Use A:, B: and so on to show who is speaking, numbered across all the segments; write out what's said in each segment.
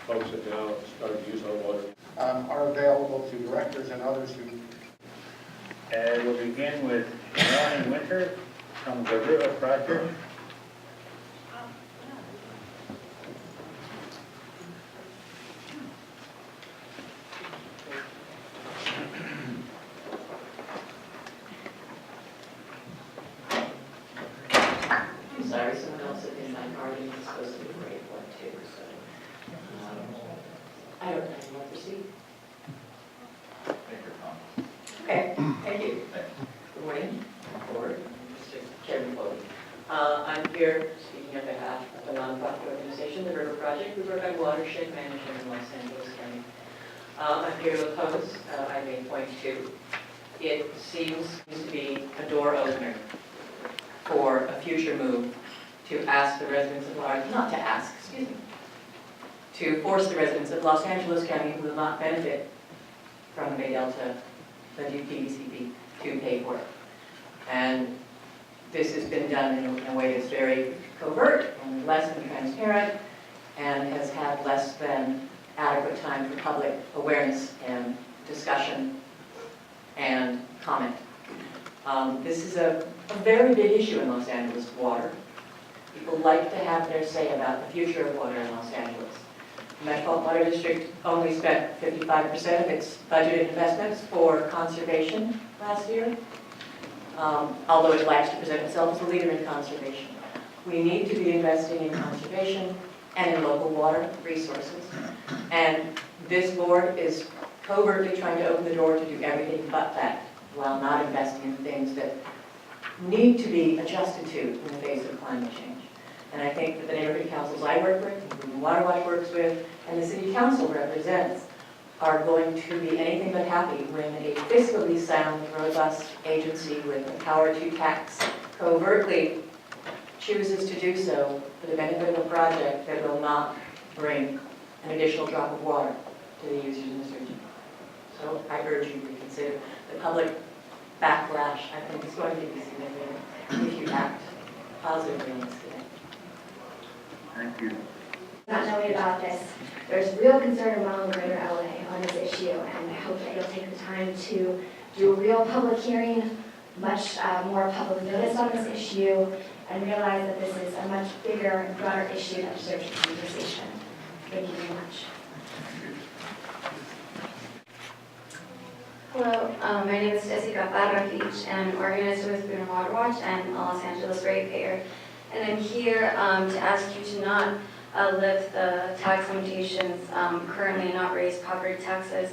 A: folks that now start to use our water.
B: Are available to directors and others who...
C: We'll begin with Morning Winter from the River Project.
D: I'm sorry, someone else in my garden is supposed to be great one too, so I don't know what to see. Okay, thank you. Good morning, Board, Mr. Chairman Foley. I'm here speaking on behalf of the nonprofit organization, the River Project. We work on watershed management in Los Angeles County. I'm here to oppose, I may point to, it seems to be a door opener for a future move to ask the residents of not to ask, excuse me, to force the residents of Los Angeles County who will not benefit from the Bay Delta, the DPDCP, to pay for it. And this has been done in a way that's very covert and less than transparent and has had less than adequate time for public awareness and discussion and comment. This is a very big issue in Los Angeles, water. People like to have their say about the future of water in Los Angeles. The Metropolitan Water District only spent 55% of its budgeted investments for conservation last year, although it likes to present itself as a leader in conservation. We need to be investing in conservation and in local water resources. And this board is covertly trying to open the door to do everything but that, while not investing in things that need to be adjusted to in the face of climate change. And I think that the neighborhood councils I work with, including Water Watch works with, and the city council represents, are going to be anything but happy when a fiscally sound, robust agency with the power to tax covertly chooses to do so for the benefit of a project that will not bring an additional drop of water to the users in this region. So I urge you to reconsider. The public backlash, I think, is going to be significant if you act positively on this today.
C: Thank you.
E: Not knowing about this, there's real concern among Greater LA on this issue, and I hope that you'll take the time to do a real public hearing, much more public notice on this issue, and realize that this is a much bigger and broader issue that deserves a conversation. Thank you very much.
F: Hello, my name is Jessica Parra-Fitch, and I'm organizer with Kern Water Watch and a Los Angeles ratepayer. And I'm here to ask you to not lift the tax limitations currently and not raise property taxes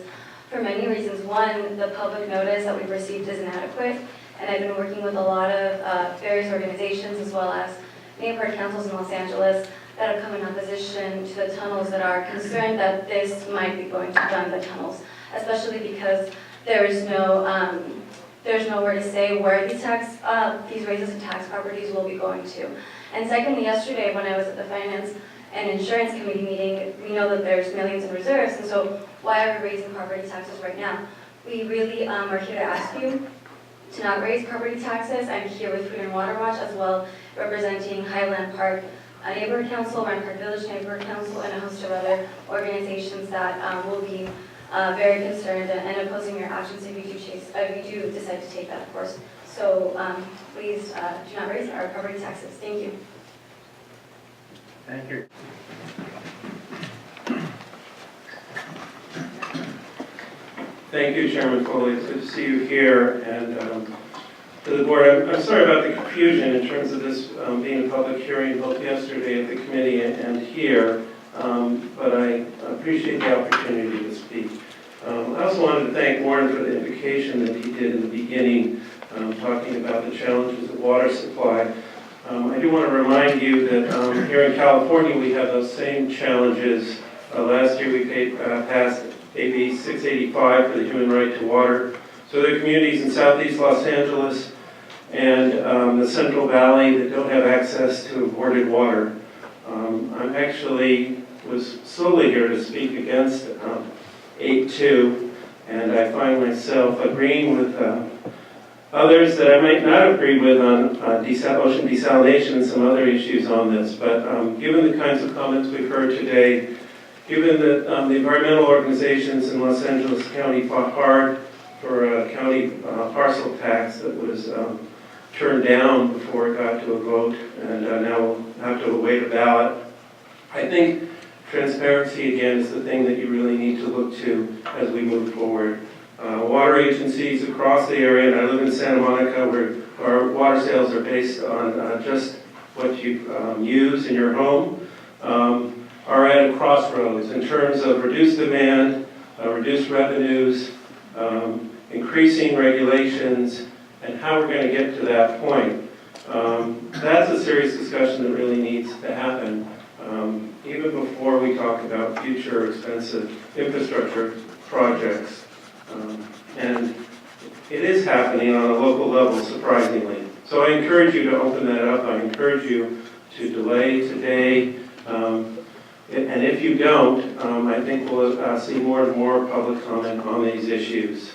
F: for many reasons. One, the public notice that we've received is inadequate, and I've been working with a lot of various organizations as well as neighborhood councils in Los Angeles that have come in opposition to the tunnels that are concerned that this might be going to fund the tunnels, especially because there's nowhere to say where these raises in tax properties will be going to. And secondly, yesterday when I was at the Finance and Insurance Committee meeting, we know that there's millions in reserves, and so why are we raising property taxes right now? We really are here to ask you to not raise property taxes. I'm here with Food and Water Watch as well, representing Highland Park Neighborhood Council, Ryan Village Neighborhood Council, and a host of other organizations that will be very concerned and opposing your actions if you do decide to take that, of course. So please do not raise our property taxes. Thank you.
C: Thank you.
G: Thank you, Chairman Foley. It's good to see you here. And to the board, I'm sorry about the confusion in terms of this being a public hearing both yesterday at the committee and here, but I appreciate the opportunity to speak. I also wanted to thank Warren for the invocation that he did in the beginning, talking about the challenges of water supply. I do want to remind you that here in California we have those same challenges. Last year we passed AB 685 for the human right to water. So there are communities in southeast Los Angeles and the Central Valley that don't have access to aborted water. I actually was solely here to speak against 8.2, and I find myself agreeing with others that I might not agree with on ocean desalination and some other issues on this. But given the kinds of comments we've heard today Given that the environmental organizations in Los Angeles County fought hard for a county parcel tax that was turned down before it got to a vote, and now we'll have to await a ballot. I think transparency, again, is the thing that you really need to look to as we move forward. Water agencies across the area, and I live in Santa Monica, where our water sales are based on just what you use in your home, are at a crossroads in terms of reduced demand, reduced revenues, increasing regulations, and how we're going to get to that point. That's a serious discussion that really needs to happen, even before we talk about future expensive infrastructure projects. And it is happening on a local level, surprisingly. So I encourage you to open that up. I encourage you to delay today. And if you don't, I think we'll see more and more public comment on these issues.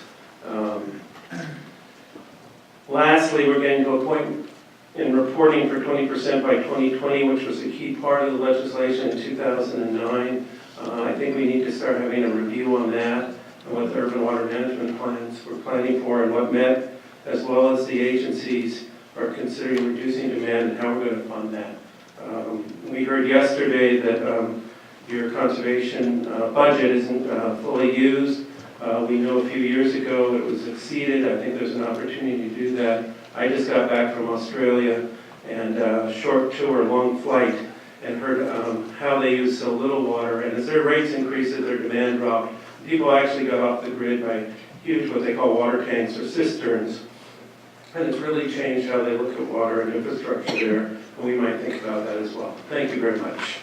G: Lastly, we're getting to a point in reporting for 20% by 2020, which was a key part of the legislation in 2009. I think we need to start having a review on that and what the urban water management plans we're planning for and what Met, as well as the agencies, are considering reducing demand and how we're going to fund that. We heard yesterday that your conservation budget isn't fully used. We know a few years ago it was exceeded. I think there's an opportunity to do that. I just got back from Australia and short tour, long flight, and heard how they use so little water. And as their rates increased, their demand dropped. People actually got off the grid by huge, what they call water tanks or cisterns. And it's really changed how they look at water and infrastructure there. And we might think about that as well. Thank you very much.